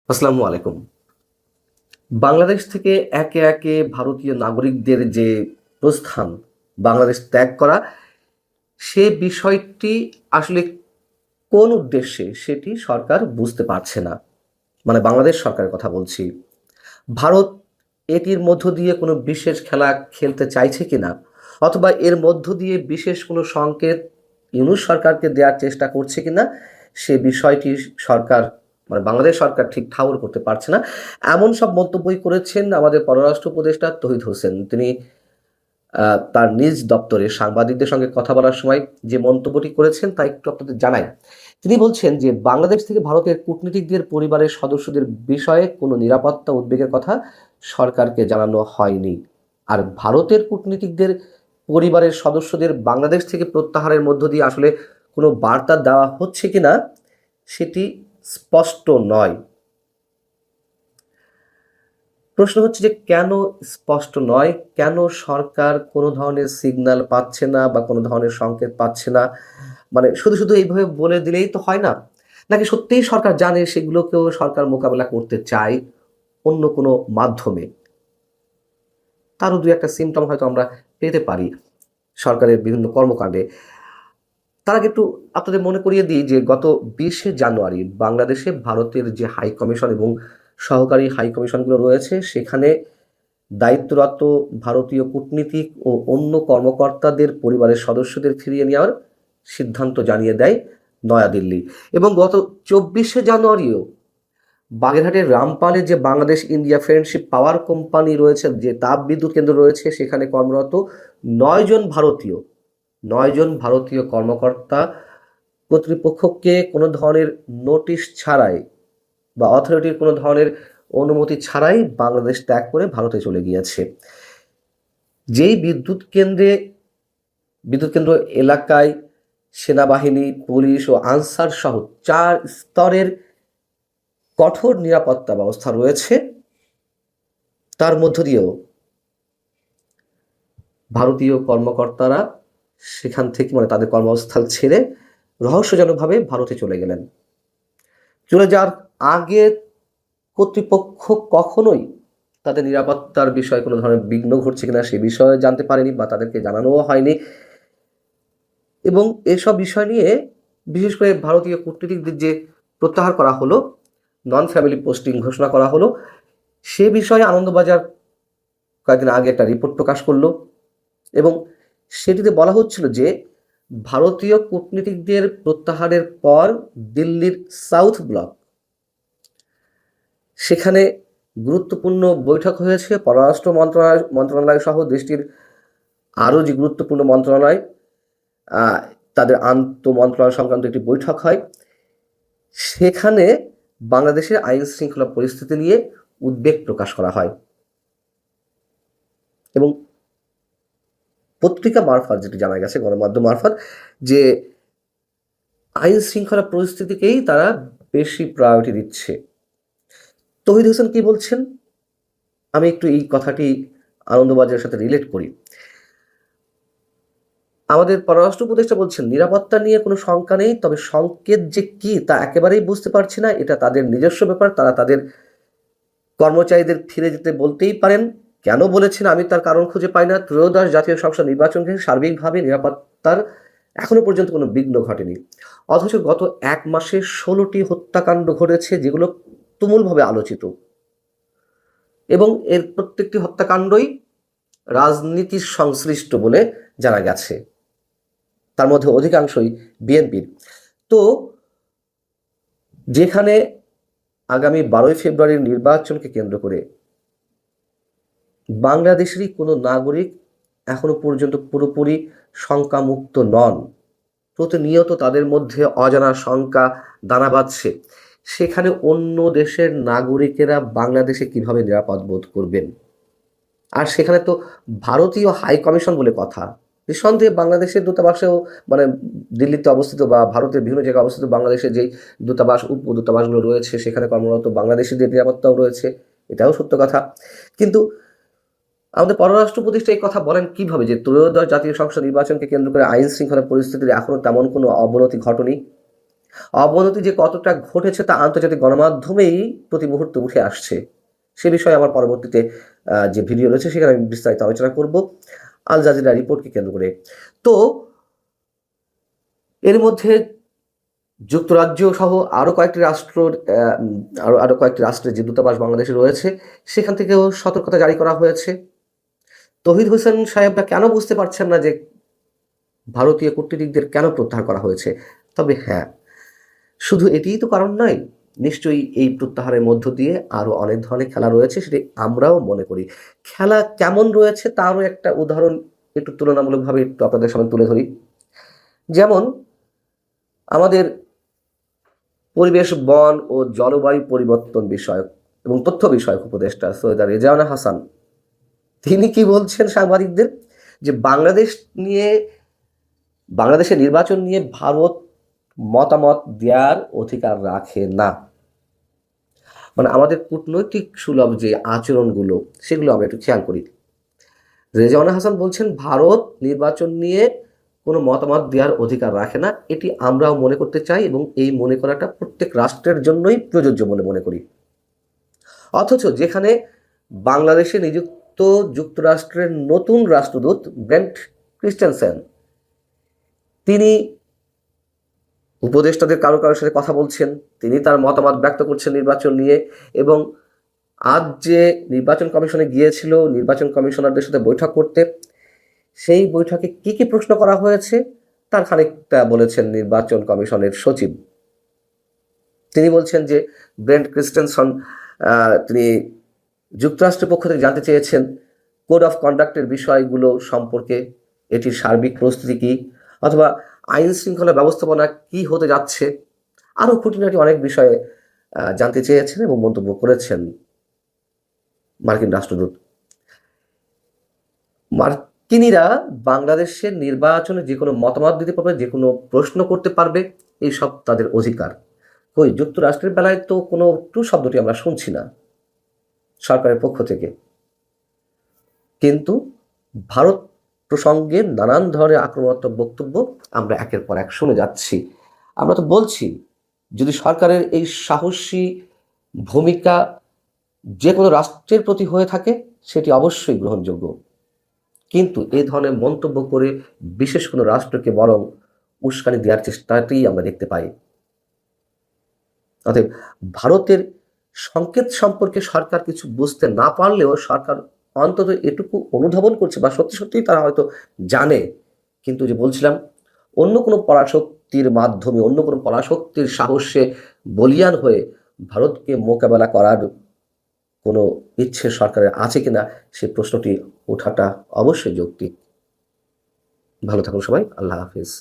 আসসালামু আলাইকুম। বাংলাদেশ থেকে একে একে ভারতীয় নাগরিকদের যে প্রস্থান, বাংলাদেশ ত্যাগ করা, সে বিষয়টি আসলে কোন উদ্দেশ্যে সেটি সরকার বুঝতে পারছে না। মানে বাংলাদেশ সরকারের কথা বলছি। ভারত এটির মধ্য দিয়ে কোনো বিশেষ খেলা খেলতে চাইছে কিনা, অথবা এর মধ্য দিয়ে বিশেষ কোনো সংকেত ইউনূস সরকারকে দেওয়ার চেষ্টা করছে কিনা, সে বিষয়টি সরকার মানে বাংলাদেশ সরকার ঠিক ঠাউর করতে পারছে না। এমন সব মন্তব্যই করেছেন আমাদের পররাষ্ট্র উপদেষ্টা তৌহিদ হোসেন। তিনি তার নিজ দপ্তরে সাংবাদিকদের সঙ্গে কথা বলার সময় যে মন্তব্যটি করেছেন তা একটু আপনাদের জানাই। তিনি বলছেন যে বাংলাদেশ থেকে ভারতের কূটনীতিকদের পরিবারের সদস্যদের বিষয়ে কোনো নিরাপত্তা উদ্বেগের কথা সরকারকে জানানো হয়নি। আর ভারতের কূটনীতিকদের পরিবারের সদস্যদের বাংলাদেশ থেকে প্রত্যাহারের মধ্য দিয়ে আসলে কোনো বার্তা দেওয়া হচ্ছে কিনা সেটি স্পষ্ট নয়। প্রশ্ন হচ্ছে যে কেন স্পষ্ট নয়, কেন সরকার কোনো ধরনের সিগন্যাল পাচ্ছে না বা কোনো ধরনের সংকেত পাচ্ছে না? মানে শুধু শুধু এইভাবে বলে দিলেই তো হয় না, নাকি সত্যিই সরকার জানে সেগুলোকেও সরকার মোকাবেলা করতে চায় অন্য কোনো মাধ্যমে? তারও দু একটা সিমটম হয়তো আমরা পেতে পারি সরকারের বিভিন্ন কর্মকাণ্ডে। তার আগে একটু আপনাদের মনে করিয়ে দিই যে গত 20শে জানুয়ারি বাংলাদেশে ভারতের যে হাই কমিশন এবং সহকারী হাই কমিশনগুলো রয়েছে, সেখানে দায়িত্বরত ভারতীয় কূটনীতিক ও অন্য কর্মকর্তাদের পরিবারের সদস্যদের ফিরিয়ে নেওয়ার সিদ্ধান্ত জানিয়ে দেয় নয়াদিল্লি। এবং গত 24শে জানুয়ারিও বাগেরহাটের রামপালে যে Bangladesh India friendship power company রয়েছে, যে তাপ বিদ্যুৎ কেন্দ্র রয়েছে, সেখানে কর্মরত 9 জন ভারতীয় 9 জন ভারতীয় কর্মকর্তা কর্তৃপক্ষকে কোনো ধরনের নোটিশ ছাড়াই বা অথরিটির কোনো ধরনের অনুমতি ছাড়াই বাংলাদেশ ত্যাগ করে ভারতে চলে গিয়েছে। যেই বিদ্যুৎ কেন্দ্র এলাকায় সেনাবাহিনী, পুলিশ ও আনসার সহ 4 স্তরের কঠোর নিরাপত্তা ব্যবস্থা রয়েছে, তার মধ্য দিয়েও ভারতীয় কর্মকর্তারা সেখান থেকে মানে তাদের কর্মস্থল ছেড়ে রহস্যজনকভাবে ভারতে চলে গেলেন। চলে যাওয়ার আগে কর্তৃপক্ষ কখনোই তাদের নিরাপত্তার বিষয়ে কোনো ধরনের বিঘ্ন ঘটছে কিনা সে বিষয়ে জানতে পারেনি বা তাদেরকে জানানোও হয়নি। এবং এসব বিষয় নিয়ে বিশেষ করে ভারতীয় কূটনীতিকদের যে প্রত্যাহার করা হলো, নন ফ্যামিলি পোস্টিং ঘোষণা করা হলো, সে বিষয়ে আনন্দবাজার কয়েকদিন আগে একটা রিপোর্ট প্রকাশ করলো। এবং সেটিতে বলা হচ্ছিল যে ভারতীয় কূটনীতিকদের প্রত্যাহারের পর দিল্লির সাউথ ব্লক, সেখানে গুরুত্বপূর্ণ বৈঠক হয়েছে। পররাষ্ট্র মন্ত্রণালয় সহ দেশটির আরও যে গুরুত্বপূর্ণ মন্ত্রণালয়, তাদের আন্তঃ মন্ত্রণালয় সংক্রান্ত একটি বৈঠক হয়। সেখানে বাংলাদেশের আইন শৃঙ্খলা পরিস্থিতি নিয়ে উদ্বেগ প্রকাশ করা হয় এবং পত্রিকা মারফত যেটি জানা গেছে, গণমাধ্যম মারফত, যে আইন শৃঙ্খলা পরিস্থিতিকেই তারা বেশি প্রায়োরিটি দিচ্ছে। তৌহিদ হোসেন কি বলছেন, আমি একটু এই কথাটি আনন্দবাজারের সাথে রিলেট করি। আমাদের পররাষ্ট্র উপদেষ্টা বলছেন নিরাপত্তা নিয়ে কোনো শঙ্কা নেই, তবে সংকেত যে কি তা একেবারেই বুঝতে পারছি না। এটা তাদের নিজস্ব ব্যাপার, তারা তাদের কর্মচারীদের ফিরে যেতে বলতেই পারেন। কেন বলেছেন আমি তার কারণ খুঁজে পাই না। ত্রয়োদশ জাতীয় সংসদ নির্বাচনকে সার্বিকভাবে নিরাপত্তার এখনো পর্যন্ত কোনো বিঘ্ন ঘটেনি, অথচ গত 1 মাসে 16টি হত্যাকাণ্ড ঘটেছে, যেগুলো তুমুলভাবে আলোচিত। এবং এর প্রত্যেকটি হত্যাকাণ্ডই রাজনীতির সংশ্লিষ্ট বলে জানা গেছে, তার মধ্যে অধিকাংশই বিএনপির। তো যেখানে আগামী 12ই ফেব্রুয়ারির নির্বাচনকে কেন্দ্র করে বাংলাদেশেরই কোনো নাগরিক এখনো পর্যন্ত পুরোপুরি শঙ্কামুক্ত নন, প্রতিনিয়ত তাদের মধ্যে অজানা শঙ্কা দানা বাঁধছে, সেখানে অন্য দেশের নাগরিকেরা বাংলাদেশে কিভাবে নিরাপদ বোধ করবেন? আর সেখানে তো ভারতীয় হাই কমিশন বলে কথা। নিঃসন্দেহে বাংলাদেশের দূতাবাসেও মানে দিল্লিতে অবস্থিত বা ভারতের বিভিন্ন জায়গায় অবস্থিত বাংলাদেশের যেই দূতাবাস, উপদূতাবাসগুলো রয়েছে, সেখানে কর্মরত বাংলাদেশিদের নিরাপত্তাও রয়েছে, এটাও সত্য কথা। কিন্তু আমাদের পররাষ্ট্র উপদেষ্টা এই কথা বলেন কিভাবে যে ত্রয়োদশ জাতীয় সংসদ নির্বাচনকে কেন্দ্র করে আইন শৃঙ্খলা পরিস্থিতির এখনো তেমন কোনো অবনতি ঘটেনি? অবনতি যে কতটা ঘটেছে তা আন্তর্জাতিক গণমাধ্যমেই প্রতি মুহূর্তে উঠে আসছে। সে বিষয়ে আমার পরবর্তীতে যে ভিডিও রয়েছে সেখানে আমি বিস্তারিত আলোচনা করব আল জাজিরা রিপোর্টকে কেন্দ্র করে। তো এর মধ্যে যুক্তরাজ্য সহ আরও কয়েকটি রাষ্ট্র, আরও কয়েকটি রাষ্ট্রের যে দূতাবাস বাংলাদেশে রয়েছে সেখান থেকেও সতর্কতা জারি করা হয়েছে। তৌহিদ হোসেন সাহেবরা কেন বুঝতে পারছেন না যে ভারতীয় কূটনীতিকদের কেন প্রত্যাহার করা হয়েছে? তবে হ্যাঁ, শুধু এটিই তো কারণ নয়, নিশ্চয়ই এই প্রত্যাহারের মধ্য দিয়ে আরও অনেক ধরনের খেলা রয়েছে, সেটি আমরাও মনে করি। খেলা কেমন রয়েছে তারও একটা উদাহরণ একটু তুলনামূলকভাবে একটু আপনাদের সামনে তুলে ধরি। যেমন আমাদের পরিবেশ, বন ও জলবায়ু পরিবর্তন বিষয়ক এবং তথ্য বিষয়ক উপদেষ্টা সৈয়দা রেজাওয়ানা হাসান, তিনি কি বলছেন সাংবাদিকদের? যে বাংলাদেশের নির্বাচন নিয়ে ভারত মতামত দেওয়ার অধিকার রাখে না। মানে আমাদের কূটনৈতিক সুলভ যে আচরণগুলো সেগুলো আমরা একটু খেয়াল করি। রেজাওয়ানা হাসান বলছেন ভারত নির্বাচন নিয়ে কোনো মতামত দেওয়ার অধিকার রাখে না, এটি আমরাও মনে করতে চাই এবং এই মনে করাটা প্রত্যেক রাষ্ট্রের জন্যই প্রযোজ্য বলে মনে করি। অথচ যেখানে বাংলাদেশে নিযুক্ত যুক্তরাষ্ট্রের নতুন রাষ্ট্রদূত ব্রেন্ট ক্রিস্টেনসেন, তিনি উপদেষ্টাদের কারোর সাথে কথা বলছেন, তিনি তার মতামত ব্যক্ত করছেন নির্বাচন নিয়ে, এবং আজ যে নির্বাচন কমিশনে গিয়েছিল নির্বাচন কমিশনারদের সাথে বৈঠক করতে, সেই বৈঠকে কি কি প্রশ্ন করা হয়েছে তার খানিকটা বলেছেন নির্বাচন কমিশনের সচিব। তিনি বলছেন যে ব্রেন্ট ক্রিস্টেনসন তিনি যুক্তরাষ্ট্রের পক্ষ থেকে জানতে চেয়েছেন কোড অফ কন্ডাক্টের বিষয়গুলো সম্পর্কে, এটির সার্বিক প্রস্তুতি কী, অথবা আইন শৃঙ্খলা ব্যবস্থাপনা কি হতে যাচ্ছে, আরও খুঁটিনাটি অনেক বিষয়ে জানতে চেয়েছেন এবং মন্তব্য করেছেন মার্কিন রাষ্ট্রদূত। মার্কিনীরা বাংলাদেশের নির্বাচনে যে কোনো মতামত দিতে পারবে, যে কোনো প্রশ্ন করতে পারবে, এইসব তাদের অধিকার। কই যুক্তরাষ্ট্রের বেলায় তো কোনো টু শব্দটি আমরা শুনছি না সরকারের পক্ষ থেকে, কিন্তু ভারত প্রসঙ্গে নানান ধরনের আক্রমণাত্মক বক্তব্য আমরা একের পর এক শুনে যাচ্ছি। আমরা তো বলছি যদি সরকারের এই সাহসী ভূমিকা যে কোনো রাষ্ট্রের প্রতি হয়ে থাকে সেটি অবশ্যই গ্রহণযোগ্য, কিন্তু এই ধরনের মন্তব্য করে বিশেষ কোনো রাষ্ট্রকে বরং উস্কানি দেওয়ার চেষ্টাটাই আমরা দেখতে পাই। অতএব ভারতের সংকেত সম্পর্কে সরকার কিছু বুঝতে না পারলেও সরকার অন্তত এটুকু অনুধাবন করছে বা সত্যি সত্যিই তারা হয়তো জানে, কিন্তু যে বলছিলাম অন্য কোনো পরাশক্তির মাধ্যমে, অন্য কোনো পরাশক্তির সাহসে বলিয়ান হয়ে ভারতকে মোকাবেলা করার কোনো ইচ্ছে সরকারের আছে কিনা সে প্রশ্নটি ওঠাটা অবশ্যই যৌক্তিক। ভালো থাকুন সবাই, আল্লাহ হাফিজ।